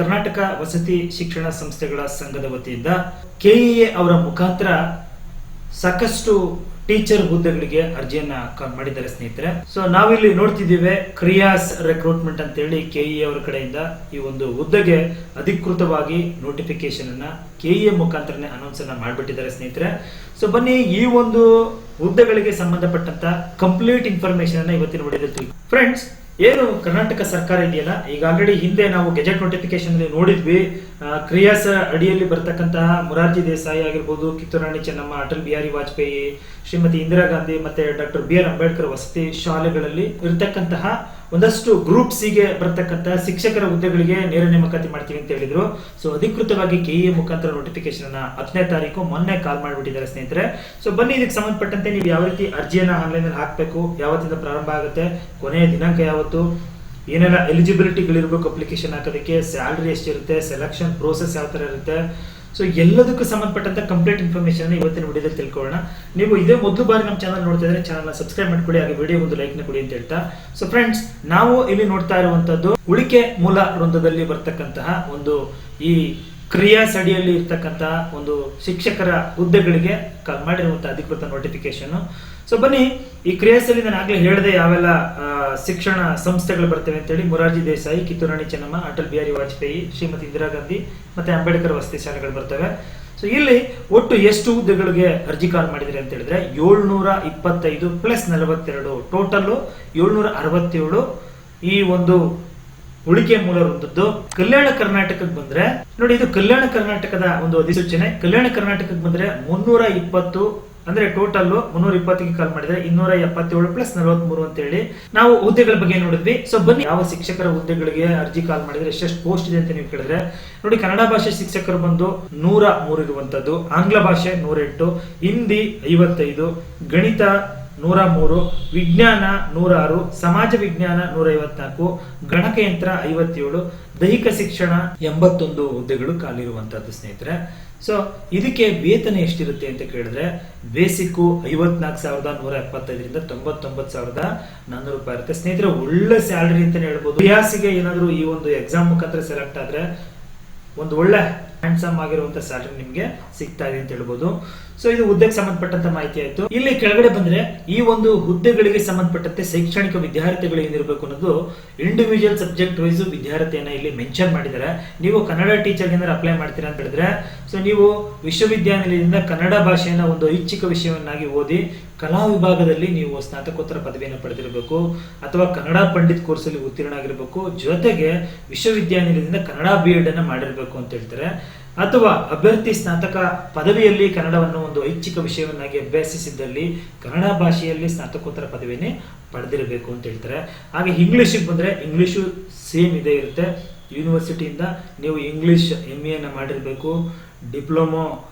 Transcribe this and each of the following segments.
ಕರ್ನಾಟಕ ವಸತಿ ಶಿಕ್ಷಣ ಸಂಸ್ಥೆಗಳ ಸಂಘದ ವತಿಯಿಂದ ಕೆಇಎ ಅವರ ಮುಖಾಂತರ ಸಾಕಷ್ಟು ಟೀಚರ್ ಹುದ್ದೆಗಳಿಗೆ ಅರ್ಜಿಯನ್ನ ಮಾಡಿದ್ದಾರೆ ಸ್ನೇಹಿತರೆ. ಸೊ ನಾವಿಲ್ಲಿ ನೋಡ್ತಿದ್ದೀವಿ ಕ್ರಿಯಾಸ್ ರೆಕ್ರೂಟ್ಮೆಂಟ್ ಅಂತ ಹೇಳಿ ಕೆಇಎ ಅವರ ಕಡೆಯಿಂದ ಈ ಒಂದು ಹುದ್ದೆಗೆ ಅಧಿಕೃತವಾಗಿ ನೋಟಿಫಿಕೇಶನ್ ಅನ್ನ ಕೆಇಎ ಮುಖಾಂತರನೇ ಅನೌನ್ಸ್ ಅನ್ನ ಮಾಡಿಬಿಟ್ಟಿದ್ದಾರೆ ಸ್ನೇಹಿತರೆ. ಸೊ ಬನ್ನಿ ಈ ಒಂದು ಹುದ್ದೆಗಳಿಗೆ ಸಂಬಂಧಪಟ್ಟಂತ ಕಂಪ್ಲೀಟ್ ಇನ್ಫಾರ್ಮೇಶನ್ ಅನ್ನ ಇವತ್ತಿನ ವಿಡಿಯೋದಲ್ಲಿ ಫ್ರೆಂಡ್ಸ್. ಏನು ಕರ್ನಾಟಕ ಸರ್ಕಾರ ಇದೆಯಲ್ಲ, ಈಗ ಆಲ್ರೆಡಿ ಹಿಂದೆ ನಾವು ಗೆಜೆಟ್ ನೋಟಿಫಿಕೇಶನ್ ನೋಡಿದ್ವಿ. ಕ್ರಿಯಾಸ್ ಅಡಿಯಲ್ಲಿ ಬರ್ತಕ್ಕಂತಹ ಮೊರಾರ್ಜಿ ದೇಸಾಯಿ ಆಗಿರ್ಬೋದು, ಕಿತ್ತೂರು ರಾಣಿ ಚೆನ್ನಮ್ಮ, ಅಟಲ್ ಬಿಹಾರಿ ವಾಜಪೇಯಿ, ಶ್ರೀಮತಿ ಇಂದಿರಾ ಗಾಂಧಿ ಮತ್ತೆ ಡಾಕ್ಟರ್ ಬಿ ಆರ್ ಅಂಬೇಡ್ಕರ್ ವಸತಿ ಶಾಲೆಗಳಲ್ಲಿ ಇರತಕ್ಕಂತಹ ಒಂದಷ್ಟು ಗ್ರೂಪ್ಸ್ ಗೆ ಬರ್ತಕ್ಕಂತಹ ಶಿಕ್ಷಕರ ಹುದ್ದೆಗಳಿಗೆ ನೇರ ನೇಮಕಾತಿ ಮಾಡ್ತೀವಿ ಅಂತ ಹೇಳಿದ್ರು. ಸೊ ಅಧಿಕೃತವಾಗಿ ಕೆಇಎ ಮುಖಾಂತರ ನೋಟಿಫಿಕೇಶನ್ ಅನ್ನ 10ನೇ ತಾರೀಕು ಮೊನ್ನೆ ಕಾಲ್ ಮಾಡಿಬಿಟ್ಟಿದ್ದಾರೆ ಸ್ನೇಹಿತರೆ. ಸೊ ಬನ್ನಿ ಇದಕ್ಕೆ ಸಂಬಂಧಪಟ್ಟಂತೆ ನೀವು ಯಾವ ರೀತಿ ಅರ್ಜಿಯನ್ನ ಆನ್ಲೈನ್ ಅಲ್ಲಿ ಹಾಕಬೇಕು, ಯಾವತ್ತಿಂದ ಪ್ರಾರಂಭ ಆಗುತ್ತೆ, ಕೊನೆಯ ದಿನಾಂಕ ಯಾವತ್ತು, ಏನೆಲ್ಲ ಎಲಿಜಿಬಿಲಿಟಿಗಳಿರ್ಬೇಕು ಅಪ್ಲಿಕೇಶನ್ ಹಾಕೋದಕ್ಕೆ, ಸ್ಯಾಲರಿ ಎಷ್ಟಿರುತ್ತೆ, ಸೆಲೆಕ್ಷನ್ ಪ್ರೋಸೆಸ್ ಯಾವ ತರ ಇರುತ್ತೆ, ಸೊ ಎಲ್ಲದಕ್ಕೂ ಸಂಬಂಧಪಟ್ಟಂತ ಕಂಪ್ಲೀಟ್ ಇನ್ಫಾರ್ಮೇಶನ್ ಇವತ್ತಿನ ವಿಡಿಯೋದಲ್ಲಿ ತಿಳ್ಕೊಳ್ಳೋಣ. ನೀವು ಇದೇ ಮೊದಲು ಬಾರಿ ನಮ್ಮ ಚಾನಲ್ ನೋಡ್ತಾ ಇದ್ರೆ ಚಾನಲ್ ಸಬ್ಸ್ಕ್ರೈಬ್ ಮಾಡ್ಕೊಳ್ಳಿ, ಹಾಗೆ ವಿಡಿಯೋ ಒಂದು ಲೈಕ್ ನ ಕೊಡಿ ಅಂತ ಹೇಳ್ತಾ. ಸೊ ಫ್ರೆಂಡ್ಸ್, ನಾವು ಇಲ್ಲಿ ನೋಡ್ತಾ ಇರುವಂತದ್ದು ಉಳಿಕೆ ಮೂಲ ವೃಂದದಲ್ಲಿ ಬರ್ತಕ್ಕಂತಹ ಒಂದು ಈ ಕ್ರಿಯಾಸ್ ಅಡಿಯಲ್ಲಿ ಇರ್ತಕ್ಕಂತಹ ಒಂದು ಶಿಕ್ಷಕರ ಹುದ್ದೆಗಳಿಗೆ ಕಾಲ್ ಮಾಡಿರುವಂತಹ ಅಧಿಕೃತ ನೋಟಿಫಿಕೇಶನ್. ಸೊ ಬನ್ನಿ ಈ ಕ್ರಿಯಾಸ್ ಅಲ್ಲಿ ನಾನು ಆಗ್ಲೇ ಹೇಳಿದೆ ಯಾವೆಲ್ಲ ಶಿಕ್ಷಣ ಸಂಸ್ಥೆಗಳು ಬರ್ತವೆ ಅಂತ ಹೇಳಿ. ಮೊರಾರ್ಜಿ ದೇಸಾಯಿ, ಕಿತ್ತೂರು ರಾಣಿ ಚೆನ್ನಮ್ಮ, ಅಟಲ್ ಬಿಹಾರಿ ವಾಜಪೇಯಿ, ಶ್ರೀಮತಿ ಇಂದಿರಾ ಗಾಂಧಿ ಮತ್ತೆ ಅಂಬೇಡ್ಕರ್ ವಸತಿ ಶಾಲೆಗಳು ಬರ್ತವೆ. ಸೊ ಇಲ್ಲಿ ಒಟ್ಟು ಎಷ್ಟು ಹುದ್ದೆಗಳಿಗೆ ಅರ್ಜಿ ಕಾಲ್ ಮಾಡಿದ್ರೆ ಅಂತ ಹೇಳಿದ್ರೆ 725 ಪ್ಲಸ್ 42 ಟೋಟಲ್ 767 ಈ ಒಂದು ಉಳಿಕೆ ಮೂಲ ವೃಂದದ್ದು. ಕಲ್ಯಾಣ ಕರ್ನಾಟಕಕ್ಕೆ ಬಂದ್ರೆ ನೋಡಿ, ಇದು ಕಲ್ಯಾಣ ಕರ್ನಾಟಕದ ಒಂದು ಅಧಿಸೂಚನೆ. ಕಲ್ಯಾಣ ಕರ್ನಾಟಕಕ್ಕೆ ಬಂದ್ರೆ 320 ಅಂದ್ರೆ ಟೋಟಲ್ 320ಗೆ ಕಾಲ್ ಮಾಡಿದ್ರೆ 277 ಪ್ಲಸ್ 43 ಅಂತ ಹೇಳಿ ನಾವು ಹುದ್ದೆಗಳ ಬಗ್ಗೆ ನೋಡಿದ್ವಿ. ಸೊ ಬನ್ನಿ ಯಾವ ಶಿಕ್ಷಕರ ಹುದ್ದೆಗಳಿಗೆ ಅರ್ಜಿ ಕಾಲ್ ಮಾಡಿದ್ರೆ ಎಷ್ಟೆಷ್ಟು ಪೋಸ್ಟ್ ಇದೆ ಅಂತ ನೀವು ಕೇಳಿದ್ರೆ ನೋಡಿ, ಕನ್ನಡ ಭಾಷೆ ಶಿಕ್ಷಕರು ಬಂದು 103 ಇರುವಂತದ್ದು, ಆಂಗ್ಲ ಭಾಷೆ 108, ಹಿಂದಿ 55, ಗಣಿತ 103, ವಿಜ್ಞಾನ 106, ಸಮಾಜ ವಿಜ್ಞಾನ 154, ಗಣಕಯಂತ್ರ 57, ದೈಹಿಕ ಶಿಕ್ಷಣ 81 ಹುದ್ದೆಗಳು ಖಾಲಿರುವಂತದ್ದು ಸ್ನೇಹಿತರೆ. ಸೊ ಇದಕ್ಕೆ ವೇತನ ಎಷ್ಟಿರುತ್ತೆ ಅಂತ ಕೇಳಿದ್ರೆ ಬೇಸಿಕ್ 54,175ರಿಂದ 99,400 ರೂಪಾಯಿ ಇರುತ್ತೆ ಸ್ನೇಹಿತರೆ. ಒಳ್ಳೆ ಸ್ಯಾಲರಿ ಅಂತಾನೆ ಹೇಳ್ಬೋದು. ಪ್ರಯಾಸಿಗೆ ಏನಾದ್ರು ಈ ಒಂದು ಎಕ್ಸಾಮ್ ಮುಖಾಂತರ ಸೆಲೆಕ್ಟ್ ಆದ್ರೆ ಒಂದು ಒಳ್ಳೆ ಹ್ಯಾಂಡ್ಸಮ್ ಆಗಿರುವಂತ ಸ್ಯಾಲರಿ ನಿಮ್ಗೆ ಸಿಗ್ತಾ ಇದೆ ಅಂತ ಹೇಳ್ಬೋದು. ಸೊ ಇದು ಹುದ್ದೆಗೆ ಸಂಬಂಧಪಟ್ಟಂತ ಮಾಹಿತಿ ಆಯ್ತು. ಇಲ್ಲಿ ಕೆಳಗಡೆ ಬಂದ್ರೆ ಈ ಒಂದು ಹುದ್ದೆಗಳಿಗೆ ಸಂಬಂಧಪಟ್ಟಂತೆ ಶೈಕ್ಷಣಿಕ ವಿದ್ಯಾರ್ಥಿಗಳು ಏನಿರಬೇಕು ಅನ್ನೋದು ಇಂಡಿವಿಜುವಲ್ ಸಬ್ಜೆಕ್ಟ್ ವೈಸ್ ವಿದ್ಯಾರ್ಥಿಯನ್ನ ಇಲ್ಲಿ ಮೆನ್ಷನ್ ಮಾಡಿದ್ದಾರೆ. ನೀವು ಕನ್ನಡ ಟೀಚರ್ಗೆ ಏನಾದ್ರು ಅಪ್ಲೈ ಮಾಡ್ತೀರಾ ಅಂತ ಹೇಳಿದ್ರೆ, ಸೊ ನೀವು ವಿಶ್ವವಿದ್ಯಾನಿಲಯದಿಂದ ಕನ್ನಡ ಭಾಷೆಯನ್ನ ಒಂದು ಐಚ್ಛಿಕ ವಿಷಯವನ್ನಾಗಿ ಓದಿ ಕಲಾ ವಿಭಾಗದಲ್ಲಿ ನೀವು ಸ್ನಾತಕೋತ್ತರ ಪದವಿಯನ್ನು ಪಡೆದಿರಬೇಕು ಅಥವಾ ಕನ್ನಡ ಪಂಡಿತ್ ಕೋರ್ಸ್ ಅಲ್ಲಿ ಉತ್ತೀರ್ಣ ಆಗಿರಬೇಕು, ಜೊತೆಗೆ ವಿಶ್ವವಿದ್ಯಾನಿಲಯದಿಂದ ಕನ್ನಡ BEd ಅನ್ನ ಮಾಡಿರ್ಬೇಕು ಅಂತ ಹೇಳ್ತಾರೆ. ಅಥವಾ ಅಭ್ಯರ್ಥಿ ಸ್ನಾತಕ ಪದವಿಯಲ್ಲಿ ಕನ್ನಡವನ್ನು ಒಂದು ಐಚ್ಛಿಕ ವಿಷಯವನ್ನಾಗಿ ಅಭ್ಯಸಿಸಿದ್ದಲ್ಲಿ ಕನ್ನಡ ಭಾಷೆಯಲ್ಲಿ ಸ್ನಾತಕೋತ್ತರ ಪದವಿಯನ್ನೇ ಪಡೆದಿರಬೇಕು ಅಂತ ಹೇಳ್ತಾರೆ. ಹಾಗೆ ಇಂಗ್ಲಿಷಿಗೆ ಬಂದ್ರೆ ಇಂಗ್ಲಿಷು ಸೇಮ್ ಇದೇ ಇರುತ್ತೆ. ಯೂನಿವರ್ಸಿಟಿಯಿಂದ ನೀವು ಇಂಗ್ಲಿಷ್ MA ಅನ್ನ ಮಾಡಿರ್ಬೇಕು, ಡಿಪ್ಲೊಮೊ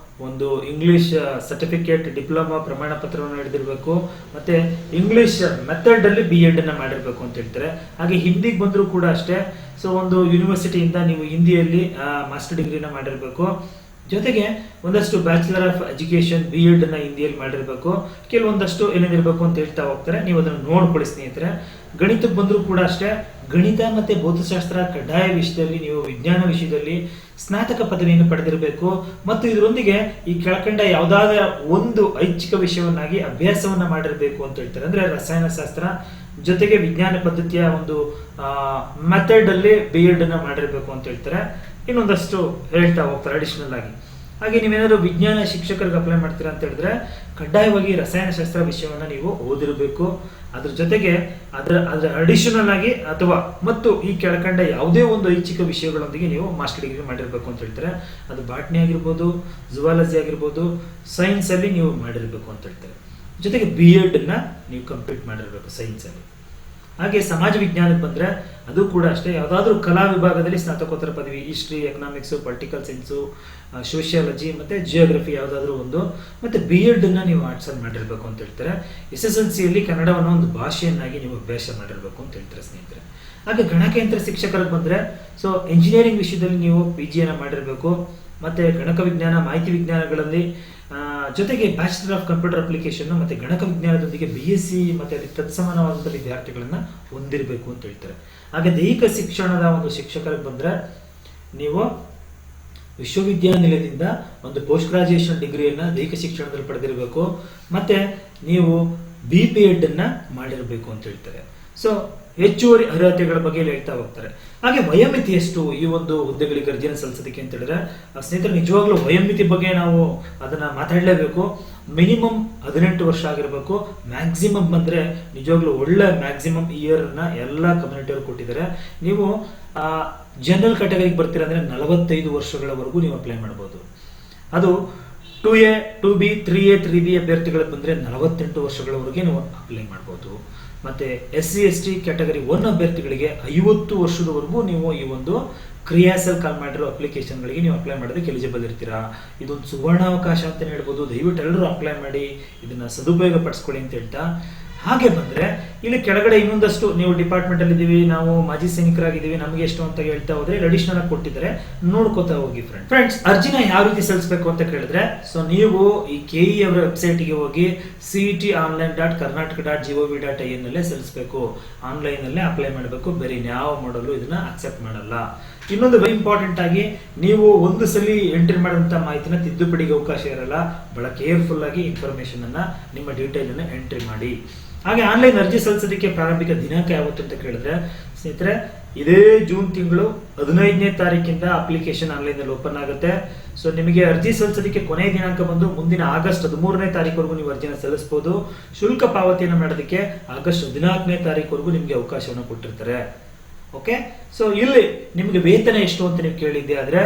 ಒಂದು ಇಂಗ್ಲಿಷ್ ಸರ್ಟಿಫಿಕೇಟ್ ಡಿಪ್ಲೊಮಾ ಪ್ರಮಾಣ ಪತ್ರವನ್ನು ಹಿಡಿದಿರ್ಬೇಕು, ಮತ್ತೆ ಇಂಗ್ಲಿಷ್ ಮೆಥಡ್ ಅಲ್ಲಿ BEd ಅನ್ನ ಮಾಡಿರ್ಬೇಕು ಅಂತ ಹೇಳ್ತಾರೆ. ಹಾಗೆ ಹಿಂದಿಗೆ ಬಂದ್ರು ಕೂಡ ಅಷ್ಟೇ. ಸೊ ಒಂದು ಯೂನಿವರ್ಸಿಟಿಯಿಂದ ನೀವು ಹಿಂದಿಯಲ್ಲಿ ಮಾಸ್ಟರ್ ಡಿಗ್ರಿನ ಮಾಡಿರ್ಬೇಕು, ಜೊತೆಗೆ ಒಂದಷ್ಟು ಬ್ಯಾಚುಲರ್ ಆಫ್ ಎಜುಕೇಶನ್ BEd ಅನ್ನ ಹಿಂದಿಯಲ್ಲಿ ಮಾಡಿರ್ಬೇಕು, ಕೆಲವೊಂದಷ್ಟು ಏನೇನಿರ್ಬೇಕು ಅಂತ ಹೇಳ್ತಾ ಹೋಗ್ತಾರೆ. ನೀವು ಅದನ್ನು ನೋಡ್ಕೊಳ್ಳಿ ಸ್ನೇಹಿತರೆ. ಗಣಿತಕ್ಕೆ ಬಂದ್ರು ಕೂಡ ಅಷ್ಟೇ, ಗಣಿತ ಮತ್ತೆ ಭೌತಶಾಸ್ತ್ರ ಕಡ್ಡಾಯ ವಿಷಯದಲ್ಲಿ ನೀವು ವಿಜ್ಞಾನ ವಿಷಯದಲ್ಲಿ ಸ್ನಾತಕ ಪದವಿಯನ್ನು ಪಡೆದಿರಬೇಕು ಮತ್ತು ಇದರೊಂದಿಗೆ ಈ ಕೆಳಕಂಡ ಯಾವುದಾದ ಒಂದು ಐಚ್ಛಿಕ ವಿಷಯವನ್ನಾಗಿ ಅಭ್ಯಾಸವನ್ನ ಮಾಡಿರಬೇಕು ಅಂತ ಹೇಳ್ತಾರೆ. ಅಂದ್ರೆ ರಸಾಯನಶಾಸ್ತ್ರ ಜೊತೆಗೆ ವಿಜ್ಞಾನ ಪದ್ಧತಿಯ ಒಂದು ಮೆಥಡ್ ಅಲ್ಲಿ BEd ಅನ್ನ ಮಾಡಿರ್ಬೇಕು ಅಂತ ಹೇಳ್ತಾರೆ. ಇನ್ನೊಂದಷ್ಟು ಹೇಳ್ತಾ ಹೋಗ್ತಾರೆ ಅಡಿಷನಲ್ ಆಗಿ. ಹಾಗೆ ನೀವೇನಾದ್ರು ವಿಜ್ಞಾನ ಶಿಕ್ಷಕರಿಗೆ ಅಪ್ಲೈ ಮಾಡ್ತೀರಾ ಅಂತ ಹೇಳಿದ್ರೆ ಕಡ್ಡಾಯವಾಗಿ ರಸಾಯನಶಾಸ್ತ್ರ ವಿಷಯವನ್ನ ನೀವು ಓದಿರಬೇಕು. ಅದ್ರ ಜೊತೆಗೆ ಅದರ ಅಡಿಷನಲ್ ಆಗಿ ಅಥವಾ ಮತ್ತು ಈ ಕೆಳಕಂಡ ಯಾವುದೇ ಒಂದು ಐಚ್ಛಿಕ ವಿಷಯಗಳೊಂದಿಗೆ ನೀವು ಮಾಸ್ಟರ್ ಡಿಗ್ರಿ ಮಾಡಿರ್ಬೇಕು ಅಂತ ಹೇಳ್ತಾರೆ. ಅದು ಬಾಟ್ನಿ ಆಗಿರ್ಬೋದು, ಜುವಾಲಜಿ ಆಗಿರ್ಬೋದು, ಸೈನ್ಸ್ ಅಲ್ಲಿ ನೀವು ಮಾಡಿರ್ಬೇಕು ಅಂತ ಹೇಳ್ತಾರೆ. ಜೊತೆಗೆ BEd ಅನ್ನ ನೀವು ಕಂಪ್ಲೀಟ್ ಮಾಡಿರ್ಬೇಕು ಸೈನ್ಸ್ ಅಲ್ಲಿ. ಹಾಗೆ ಸಮಾಜ ವಿಜ್ಞಾನಕ್ಕೆ ಬಂದ್ರೆ ಅದು ಕೂಡ ಅಷ್ಟೇ, ಯಾವ್ದಾದ್ರು ಕಲಾ ವಿಭಾಗದಲ್ಲಿ ಸ್ನಾತಕೋತ್ತರ ಪದವಿ, history, economics, political science, sociology ಮತ್ತೆ ಜಿಯೋಗ್ರಫಿ ಯಾವ್ದಾದ್ರು ಒಂದು, ಮತ್ತೆ BEd ಅನ್ನ ನೀವು ಆರ್ಟ್ಸ್ ಅಲ್ಲಿ ಮಾಡಿರ್ಬೇಕು ಅಂತ ಹೇಳ್ತಾರೆ. SSLC ಯಲ್ಲಿ ಕನ್ನಡವನ್ನು ಒಂದು ಭಾಷೆಯನ್ನಾಗಿ ನೀವು ಅಭ್ಯಾಸ ಮಾಡಿರ್ಬೇಕು ಅಂತ ಹೇಳ್ತಾರೆ ಸ್ನೇಹಿತರೆ. ಹಾಗೆ ಗಣಕಯಂತ್ರ ಶಿಕ್ಷಕರಿಗೆ ಬಂದ್ರೆ ಸೊ ಇಂಜಿನಿಯರಿಂಗ್ ವಿಷಯದಲ್ಲಿ ನೀವು PG ಅನ್ನ ಮಾಡಿರ್ಬೇಕು, ಮತ್ತೆ ಗಣಕ ವಿಜ್ಞಾನ, ಮಾಹಿತಿ ವಿಜ್ಞಾನಗಳಲ್ಲಿ ಜೊತೆಗೆ ಬ್ಯಾಚುಲರ್ ಆಫ್ ಕಂಪ್ಯೂಟರ್ ಅಪ್ಲಿಕೇಶನ್ ಮತ್ತೆ ಗಣಕ ವಿಜ್ಞಾನದೊಂದಿಗೆ BSc ಮತ್ತೆ ತತ್ಸಮಾನವಾದಂತಹ ವಿದ್ಯಾರ್ಥಿಗಳನ್ನ ಹೊಂದಿರಬೇಕು ಅಂತ ಹೇಳ್ತಾರೆ. ಹಾಗೆ ದೈಹಿಕ ಶಿಕ್ಷಣದ ಒಂದು ಶಿಕ್ಷಕರಿಗೆ ಬಂದ್ರೆ ನೀವು ವಿಶ್ವವಿದ್ಯಾನಿಲಯದಿಂದ ಒಂದು ಪೋಸ್ಟ್ ಗ್ರಾಜುಯೇಷನ್ ಡಿಗ್ರಿಯನ್ನ ದೈಹಿಕ ಶಿಕ್ಷಣದಲ್ಲಿ ಪಡೆದಿರಬೇಕು, ಮತ್ತೆ ನೀವು BPEd ಅನ್ನ ಮಾಡಿರಬೇಕು ಅಂತ ಹೇಳ್ತಾರೆ. ಸೊ ಹೆಚ್ಚುವರಿ ಅರ್ಹತೆಗಳ ಬಗ್ಗೆ ಹೇಳ್ತಾ ಹೋಗ್ತಾರೆ. ಹಾಗೆ ವಯೋಮಿತಿ ಎಷ್ಟು ಈ ಒಂದು ಹುದ್ದೆಗಳಿಗೆ ಅರ್ಜಿಯನ್ನು ಸಲ್ಲಿಸೋದಕ್ಕೆ ಅಂತ ಹೇಳಿದ್ರೆ ಸ್ನೇಹಿತರೆ, ನಿಜವಾಗ್ಲೂ ವಯೋಮಿತಿ ಬಗ್ಗೆ ನಾವು ಅದನ್ನ ಮಾತಾಡಲೇಬೇಕು. ಮಿನಿಮಮ್ 18 ವರ್ಷ ಆಗಿರಬೇಕು. ಮ್ಯಾಕ್ಸಿಮಮ್ ಬಂದ್ರೆ ನಿಜವಾಗ್ಲೂ ಒಳ್ಳೆ ಮ್ಯಾಕ್ಸಿಮಮ್ ಇಯರ್ ನ ಎಲ್ಲಾ ಕಮ್ಯುನಿಟಿ ಅವರು ಕೊಟ್ಟಿದ್ದಾರೆ. ನೀವು ಜನರಲ್ ಕ್ಯಾಟಗರಿಗೆ ಬರ್ತೀರಾ ಅಂದ್ರೆ 45 ವರ್ಷಗಳವರೆಗೂ ನೀವು ಅಪ್ಲೈ ಮಾಡಬಹುದು. ಅದು 2A 2B 3A 3B ಅಭ್ಯರ್ಥಿಗಳು ಬಂದ್ರೆ 48 ವರ್ಷಗಳವರೆಗೆ ನೀವು ಅಪ್ಲೈ ಮಾಡಬಹುದು. ಮತ್ತೆ SC ST ಕ್ಯಾಟಗರಿ 1 ಅಭ್ಯರ್ಥಿಗಳಿಗೆ 50 ವರ್ಷದವರೆಗೂ ನೀವು ಈ ಒಂದು ಕ್ರಿಯಾಸೆಲ್ ಕಾಲ್ ಮಾಡಿರೋ ಅಪ್ಲಿಕೇಶನ್ಗಳಿಗೆ ನೀವು ಅಪ್ಲೈ ಮಾಡೋದಕ್ಕೆ ಎಲಿಜಿಬಲ್ ಇರ್ತೀರಾ. ಇದೊಂದು ಸುವರ್ಣಾವಕಾಶ ಅಂತ ಹೇಳ್ಬೋದು. ದಯವಿಟ್ಟು ಎಲ್ಲರೂ ಅಪ್ಲೈ ಮಾಡಿ, ಇದನ್ನ ಸದುಪಯೋಗ ಪಡಿಸ್ಕೊಳ್ಳಿ ಅಂತ ಹೇಳ್ತಾ, ಹಾಗೆ ಬಂದ್ರೆ ಇಲ್ಲಿ ಕೆಳಗಡೆ ಇನ್ನೊಂದಷ್ಟು ನೀವು ಡಿಪಾರ್ಟ್ಮೆಂಟ್ ಅಲ್ಲಿ ಇದೀವಿ, ನಾವು ಮಾಜಿ ಸೈನಿಕರಾಗಿದ್ದೀವಿ, ನಮಗೆ ಎಷ್ಟು ಅಂತ ಹೇಳ್ತಾ ಹೋದ್ರೆ ಅಡಿಷನಲ್ ಆಗಿ ಕೊಟ್ಟಿದ್ದಾರೆ, ನೋಡ್ಕೋತಾ ಹೋಗಿ ಫ್ರೆಂಡ್ಸ್. ಅರ್ಜಿನ ಯಾವ ರೀತಿ ಸಲ್ಲಿಸಬೇಕು ಅಂತ ಕೇಳಿದ್ರೆ, ಸೊ ನೀವು ಈ KE ಅವರ ವೆಬ್ಸೈಟ್ ಗೆ ಹೋಗಿ cetonline.karnataka.gov.in ನಲ್ಲೇ ಸಲ್ಲಿಸಬೇಕು. ಆನ್ಲೈನ್ ನಲ್ಲೇ ಅಪ್ಲೈ ಮಾಡಬೇಕು, ಬೇರೆ ಯಾವ ಮಾಡಲು ಇದನ್ನ ಅಕ್ಸೆಪ್ಟ್ ಮಾಡಲ್ಲ. ಇನ್ನೊಂದು ವೆರಿ ಇಂಪಾರ್ಟೆಂಟ್ ಆಗಿ, ನೀವು ಒಂದು ಸಲ ಎಂಟ್ರಿ ಮಾಡುವಂತ ಮಾಹಿತಿನ ತಿದ್ದುಪಡಿಗೆ ಅವಕಾಶ ಇರಲ್ಲ. ಬಹಳ ಕೇರ್ಫುಲ್ ಆಗಿ ಇನ್ಫಾರ್ಮೇಶನ್ ಅನ್ನ, ನಿಮ್ಮ ಡೀಟೇಲ್ ಅನ್ನ ಎಂಟ್ರಿ ಮಾಡಿ. ಹಾಗೆ ಆನ್ಲೈನ್ ಅರ್ಜಿ ಸಲ್ಲಿಸೋದಕ್ಕೆ ಪ್ರಾರಂಭಿಕ ದಿನಾಂಕ ಯಾವತ್ತು ಅಂತ ಕೇಳಿದ್ರೆ ಸ್ನೇಹಿತರೆ, ಇದೇ ಜೂನ್ ತಿಂಗಳು 15ನೇ ತಾರೀಕಿಂದ ಅಪ್ಲಿಕೇಶನ್ ಆನ್ಲೈನ್ ನಲ್ಲಿ ಓಪನ್ ಆಗುತ್ತೆ. ಸೊ ನಿಮಗೆ ಅರ್ಜಿ ಸಲ್ಲಿಸೋದಕ್ಕೆ ಕೊನೆಯ ದಿನಾಂಕ ಬಂದು ಮುಂದಿನ ಆಗಸ್ಟ್ 13ನೇ ತಾರೀಕುವರೆಗೂ ನೀವು ಅರ್ಜಿನ ಸಲ್ಲಿಸಬಹುದು. ಶುಲ್ಕ ಪಾವತಿಯನ್ನು ಮಾಡೋದಕ್ಕೆ ಆಗಸ್ಟ್ 14ನೇ ತಾರೀಕುವರೆಗೂ ನಿಮಗೆ ಅವಕಾಶವನ್ನು ಕೊಟ್ಟಿರ್ತಾರೆ. ಓಕೆ, ಸೊ ಇಲ್ಲಿ ನಿಮಗೆ ವೇತನ ಎಷ್ಟು ಅಂತ ನೀವು ಕೇಳಿದ್ದೆ ಆದ್ರೆ,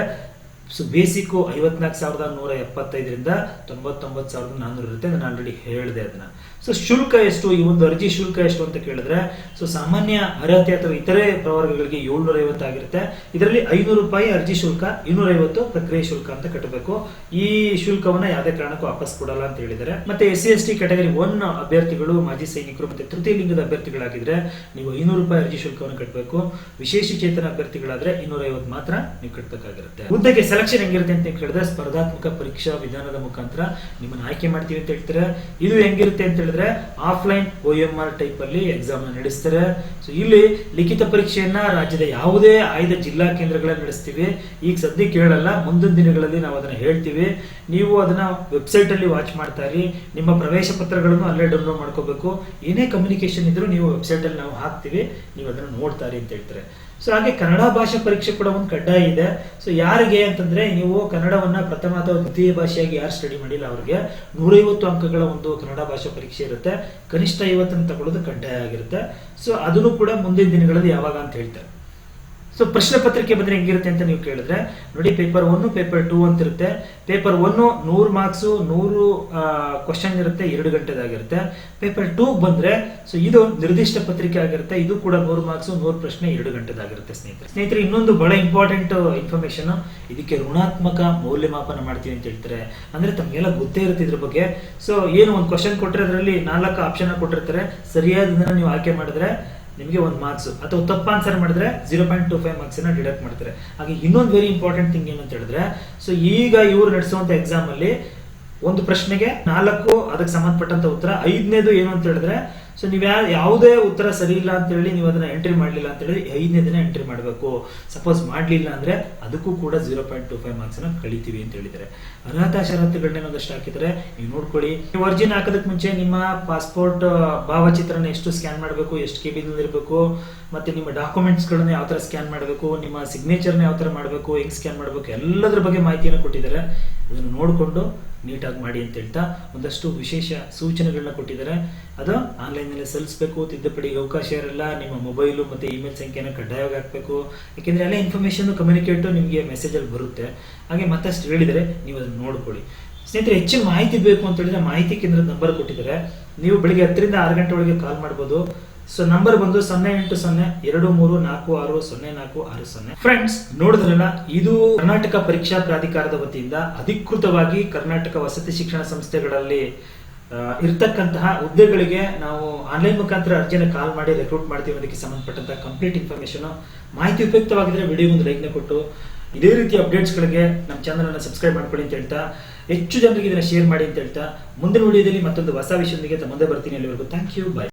ಸೊ ಬೇಸಿಕ್ 54,175ರಿಂದ 99,400 ಇರುತ್ತೆ. ನಾನು ಆಲ್ರೆಡಿ ಹೇಳಿದೆ ಅದನ್ನ. ಸೊ ಶುಲ್ಕ ಎಷ್ಟು, ಈ ಒಂದು ಅರ್ಜಿ ಶುಲ್ಕ ಎಷ್ಟು ಅಂತ ಕೇಳಿದ್ರೆ, ಸೊ ಸಾಮಾನ್ಯ ಅರ್ಹತೆ ಅಥವಾ ಇತರೆ ಪ್ರವರ್ಗಗಳಿಗೆ 750 ಆಗಿರುತ್ತೆ. ಇದರಲ್ಲಿ 500 ರೂಪಾಯಿ ಅರ್ಜಿ ಶುಲ್ಕ, 250 ಪ್ರಕ್ರಿಯೆ ಶುಲ್ಕ ಅಂತ ಕಟ್ಟಬೇಕು. ಈ ಶುಲ್ಕವನ್ನ ಯಾವುದೇ ಕಾರಣಕ್ಕೂ ವಾಪಸ್ ಕೊಡಲ್ಲ ಅಂತ ಹೇಳಿದ್ದಾರೆ. ಮತ್ತೆ SC ST ಕ್ಯಾಟಗರಿ 1 ಅಭ್ಯರ್ಥಿಗಳು, ಮಾಜಿ ಸೈನಿಕರು ಮತ್ತೆ ತೃತೀಯ ಲಿಂಗದ ಅಭ್ಯರ್ಥಿಗಳಾಗಿದ್ರೆ ನೀವು 500 ರೂಪಾಯಿ ಅರ್ಜಿ ಶುಲ್ಕವನ್ನು ಕಟ್ಟಬೇಕು. ವಿಶೇಷ ಚೇತನ ಅಭ್ಯರ್ಥಿಗಳಾದ್ರೆ 250 ಮಾತ್ರ ನೀವು ಕಟ್ಟಬೇಕಾಗಿರುತ್ತೆ. ಹುದ್ದೆಗೆ ಸೆಲೆಕ್ಷನ್ ಹೆಂಗಿರುತ್ತೆ ಅಂತ ಕೇಳಿದ್ರೆ, ಸ್ಪರ್ಧಾತ್ಮಕ ಪರೀಕ್ಷಾ ವಿಧಾನದ ಮುಖಾಂತರ ನಿಮ್ಮನ್ನ ಆಯ್ಕೆ ಮಾಡ್ತೀವಿ ಅಂತ ಹೇಳ್ತಾರೆ. ಇದು ಹೆಂಗಿರುತ್ತೆ ಅಂತ ಹೇಳಿದ್ರೆ, ಆಫ್ಲೈನ್ OMR ಟೈಪ್ ಅಲ್ಲಿ ಎಕ್ಸಾಮ್ ನಡೆಸ್ತಾರೆ. ಸೊ ಇಲ್ಲಿ ಲಿಖಿತ ಪರೀಕ್ಷೆಯನ್ನ ರಾಜ್ಯದ ಯಾವುದೇ ಆಯ್ದ ಜಿಲ್ಲಾ ಕೇಂದ್ರಗಳಲ್ಲಿ ನಡೆಸ್ತೀವಿ. ಈಗ ಸದ್ಯಕ್ಕೆ ಹೇಳಲ್ಲ, ಮುಂದಿನ ದಿನಗಳಲ್ಲಿ ನಾವು ಅದನ್ನ ಹೇಳ್ತೀವಿ. ನೀವು ಅದನ್ನ ವೆಬ್ಸೈಟ್ ಅಲ್ಲಿ ವಾಚ್ ಮಾಡ್ತಾ ಇರಿ. ನಿಮ್ಮ ಪ್ರವೇಶ ಪತ್ರಗಳನ್ನು ಅಲ್ಲೇ ಡೌನ್ಲೋಡ್ ಮಾಡ್ಕೋಬೇಕು. ಏನೇ ಕಮ್ಯುನಿಕೇಶನ್ ಇದ್ರೂ ನೀವು ವೆಬ್ಸೈಟ್ ಅಲ್ಲಿ ನಾವು ಹಾಕ್ತಿವಿ, ನೀವು ಅದನ್ನ ನೋಡ್ತಾ ಇರಿ ಅಂತ ಹೇಳ್ತಾರೆ. ಸೊ ಹಾಗೆ ಕನ್ನಡ ಭಾಷಾ ಪರೀಕ್ಷೆ ಕೂಡ ಒಂದು ಕಡ್ಡಾಯ ಇದೆ. ಸೊ ಯಾರಿಗೆ ಅಂತಂದ್ರೆ, ನೀವು ಕನ್ನಡವನ್ನ ಪ್ರಥಮ ಅಥವಾ ದ್ವಿತೀಯ ಭಾಷೆಯಾಗಿ ಯಾರು ಸ್ಟಡಿ ಮಾಡಿಲ್ಲ ಅವ್ರಿಗೆ 150 ಅಂಕಗಳ ಒಂದು ಕನ್ನಡ ಭಾಷಾ ಪರೀಕ್ಷೆ ಇರುತ್ತೆ. ಕನಿಷ್ಠ 50 ತಗೊಳ್ಳೋದು ಕಡ್ಡಾಯ ಆಗಿರುತ್ತೆ. ಸೊ ಅದನ್ನು ಕೂಡ ಮುಂದಿನ ದಿನಗಳಲ್ಲಿ ಯಾವಾಗ ಅಂತ ಹೇಳ್ತಾರೆ. ಸೊ ಪ್ರಶ್ನೆ ಪತ್ರಿಕೆ ಬಂದ್ರೆ ಹೆಂಗಿರುತ್ತೆ ಅಂತ ನೀವು ಕೇಳಿದ್ರೆ ನೋಡಿ, ಪೇಪರ್ 1 ಪೇಪರ್ 2 ಅಂತ ಇರುತ್ತೆ. ಪೇಪರ್ 1 100 ಮಾರ್ಕ್ಸ್ 100 ಕ್ವಶನ್ ಇರುತ್ತೆ, 2 ಗಂಟೆದಾಗಿರುತ್ತೆ. ಪೇಪರ್ 2 ಬಂದ್ರೆ ಸೊ ಇದು ನಿರ್ದಿಷ್ಟ ಪತ್ರಿಕೆ ಆಗಿರುತ್ತೆ. ಇದು ಕೂಡ 100 ಮಾರ್ಕ್ಸ್ 100 ಪ್ರಶ್ನೆ 2 ಗಂಟೆದಾಗಿರುತ್ತೆ. ಸ್ನೇಹಿತರೆ ಇನ್ನೊಂದು ಬಹಳ ಇಂಪಾರ್ಟೆಂಟ್ ಇನ್ಫಾರ್ಮೇಶನ್, ಇದಕ್ಕೆ ಋಣಾತ್ಮಕ ಮೌಲ್ಯಮಾಪನ ಮಾಡ್ತೀವಿ ಅಂತ ಹೇಳ್ತಾರೆ. ಅಂದ್ರೆ ತಮಗೆಲ್ಲ ಗೊತ್ತೇ ಇರುತ್ತೆ ಇದ್ರ ಬಗ್ಗೆ. ಸೊ ಏನು ಒಂದು ಕ್ವಶನ್ ಕೊಟ್ಟರೆ ಅದರಲ್ಲಿ 4 ಆಪ್ಷನ್ ಕೊಟ್ಟಿರ್ತಾರೆ. ಸರಿಯಾದದನ್ನ ನೀವು ಆಯ್ಕೆ ಮಾಡಿದ್ರೆ ನಿಮಗೆ 1 ಮಾರ್ಕ್ಸ್, ಅಥವಾ ತಪ್ಪು ಆನ್ಸರ್ ಮಾಡಿದ್ರೆ 0.25 ಮಾರ್ಕ್ಸ್ ಅನ್ನ ಡಿಡಕ್ಟ್ ಮಾಡ್ತಾರೆ. ಹಾಗೆ ಇನ್ನೊಂದು ವೆರಿ ಇಂಪಾರ್ಟೆಂಟ್ ಥಿಂಗ್ ಏನು ಅಂತ ಹೇಳಿದ್ರೆ, ಸೊ ಈಗ ಇವರು ನಡೆಸುವಂತ ಎಕ್ಸಾಮ್ ಅಲ್ಲಿ ಒಂದು ಪ್ರಶ್ನೆಗೆ 4 ಅದಕ್ಕೆ ಸಂಬಂಧಪಟ್ಟಂತ ಉತ್ತರ, 5ನೇದು ಏನು ಅಂತ ಹೇಳಿದ್ರೆ, ಸೊ ನೀವು ಯಾವುದೇ ಉತ್ತರ ಸರಿ ಇಲ್ಲ ಅಂತ ಹೇಳಿ ನೀವು ಅದನ್ನ ಎಂಟ್ರಿ ಮಾಡ್ಲಿಲ್ಲ ಅಂತ ಹೇಳಿ 5ನೇ ದಿನ ಎಂಟ್ರಿ ಮಾಡಬೇಕು. ಸಪೋಸ್ ಮಾಡ್ಲಿಲ್ಲ ಅಂದ್ರೆ ಅದಕ್ಕೂ ಕೂಡ 0.25 ಮಾರ್ಕ್ಸ್ ಅನ್ನ ಕಳಿತೀವಿ ಅಂತ ಹೇಳಿದ್ದಾರೆ. ಅರ್ಹತಾ ಷರತ್ತುಗಳನ್ನ ಒಂದಷ್ಟು ಹಾಕಿದ್ದಾರೆ, ನೀವು ನೋಡ್ಕೊಳ್ಳಿ. ನೀವು ಅರ್ಜಿನ ಹಾಕೋದಕ್ಕೆ ಮುಂಚೆ ನಿಮ್ಮ ಪಾಸ್ಪೋರ್ಟ್ ಭಾವಚಿತ್ರನ ಎಷ್ಟು ಸ್ಕ್ಯಾನ್ ಮಾಡಬೇಕು, ಎಷ್ಟು KB ಇರಬೇಕು, ಮತ್ತೆ ನಿಮ್ಮ ಡಾಕ್ಯುಮೆಂಟ್ಸ್ ಗಳನ್ನ ಯಾವ ತರ ಸ್ಕ್ಯಾನ್ ಮಾಡಬೇಕು, ನಿಮ್ಮ ಸಿಗ್ನೇಚರ್ನ ಯಾವ ತರ ಮಾಡಬೇಕು, ಹೆಂಗ್ ಸ್ಕ್ಯಾನ್ ಮಾಡಬೇಕು, ಎಲ್ಲದರ ಬಗ್ಗೆ ಮಾಹಿತಿಯನ್ನು ಕೊಟ್ಟಿದ್ದಾರೆ. ಅದನ್ನು ನೋಡಿಕೊಂಡು ನೀಟಾಗಿ ಮಾಡಿ ಅಂತ ಹೇಳ್ತಾ ಒಂದಷ್ಟು ವಿಶೇಷ ಸೂಚನೆಗಳನ್ನ ಕೊಟ್ಟಿದ್ದಾರೆ. ಅದು ಆನ್ಲೈನ್ ನಲ್ಲಿ ಸಲ್ಲಿಸಬೇಕು, ತಿದ್ದುಪಡಿಗೆ ಅವಕಾಶ ಇರಲ್ಲ. ನಿಮ್ಮ ಮೊಬೈಲು ಮತ್ತೆ ಇಮೇಲ್ ಸಂಖ್ಯೆನ ಕಡ್ಡಾಯವಾಗಿ ಹಾಕಬೇಕು. ಯಾಕೆಂದ್ರೆ ಎಲ್ಲ ಇನ್ಫಾರ್ಮೇಶನ್ ಕಮ್ಯುನಿಕೇಟ್ ನಿಮಗೆ ಮೆಸೇಜ್ ಅಲ್ಲಿ ಬರುತ್ತೆ. ಹಾಗೆ ಮತ್ತಷ್ಟು ಹೇಳಿದರೆ ನೀವು ಅದನ್ನ ನೋಡ್ಕೊಳ್ಳಿ. ಸ್ನೇಹಿತರೆ ಹೆಚ್ಚಿನ ಮಾಹಿತಿ ಬೇಕು ಅಂತ ಹೇಳಿದ್ರೆ ಮಾಹಿತಿ ಕೇಂದ್ರದ ನಂಬರ್ ಕೊಟ್ಟಿದ್ದಾರೆ. ನೀವು ಬೆಳಿಗ್ಗೆ 10 ರಿಂದ 6 ಗಂಟೆ ಒಳಗೆ ಕಾಲ್ ಮಾಡಬಹುದು. ಸೊ ನಂಬರ್ ಬಂದು 080223400460. ಫ್ರೆಂಡ್ಸ್ ನೋಡಿದ್ರಲ್ಲ, ಇದು ಕರ್ನಾಟಕ ಪರೀಕ್ಷಾ ಪ್ರಾಧಿಕಾರದ ವತಿಯಿಂದ ಅಧಿಕೃತವಾಗಿ ಕರ್ನಾಟಕ ವಸತಿ ಶಿಕ್ಷಣ ಸಂಸ್ಥೆಗಳಲ್ಲಿ ಇರ್ತಕ್ಕಂತಹ ಹುದ್ದೆಗಳಿಗೆ ನಾವು ಆನ್ಲೈನ್ ಮುಖಾಂತರ ಅರ್ಜಿನ ಕಾಲ್ ಮಾಡಿ ರೆಕ್ರೂಟ್ ಮಾಡ್ತೀವಿ. ಅದಕ್ಕೆ ಸಂಬಂಧಪಟ್ಟಂತಹ ಕಂಪ್ಲೀಟ್ ಇನ್ಫಾರ್ಮೇಶನ್ ಮಾಹಿತಿ ಉಪಯುಕ್ತವಾಗಿದ್ರೆ ವಿಡಿಯೋ ಒಂದು ಲೈಕ್ನ ಕೊಟ್ಟು ಇದೇ ರೀತಿ ಅಪ್ಡೇಟ್ಸ್ಗಳಿಗೆ ನಮ್ಮ ಚಾನಲ್ ಅನ್ನು ಸಬ್ಸ್ಕ್ರೈಬ್ ಮಾಡ್ಕೊಳ್ಳಿ ಅಂತ ಹೇಳ್ತಾ, ಹೆಚ್ಚು ಜನರಿಗೆ ಇದನ್ನ ಶೇರ್ ಮಾಡಿ ಅಂತ ಹೇಳ್ತಾ, ಮುಂದಿನ ವಿಡಿಯೋದಲ್ಲಿ ಮತ್ತೊಂದು ಹೊಸ ವಿಷಯದೊಂದಿಗೆ ಮುಂದೆ ಬರ್ತೀನಿ. ಅಲ್ಲಿವರೆಗೂ ಥ್ಯಾಂಕ್ ಯು, ಬೈ.